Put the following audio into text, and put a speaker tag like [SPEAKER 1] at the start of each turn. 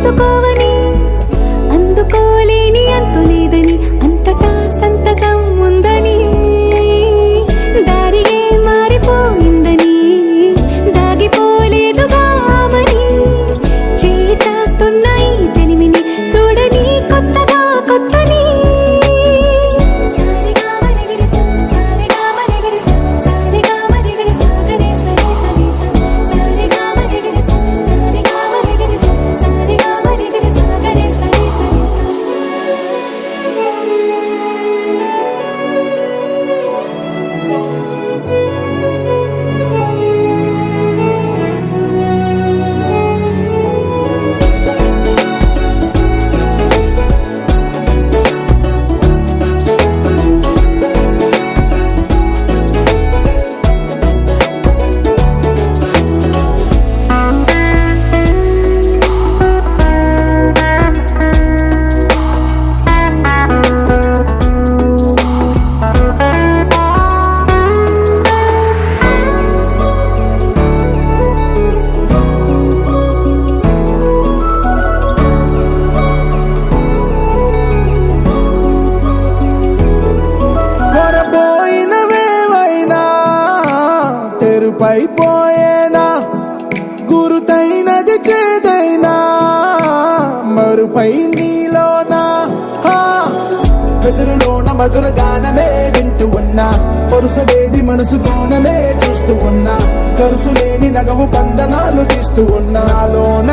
[SPEAKER 1] చేసుకోవని అందుకోలేని అంతు లేదని అంతటా సంతసం ఉందని దారిగే మారిపోయిందని దాగిపోలేదుగా ఆమని చేస్తాస్తున్నాయి చెలిమిని చూడని కొత్తగా కొత్తని
[SPEAKER 2] పైపోయేనా గురుతైనది చేదైనా మరుపై నీలోనా బెదురులోన మధుర గానమే వింటూ ఉన్నా పరుసవేది మనసు కోణమే చూస్తూ ఉన్నా కరుసు లేని నగవు బంధనాలు తీస్తూ ఉన్నాలోన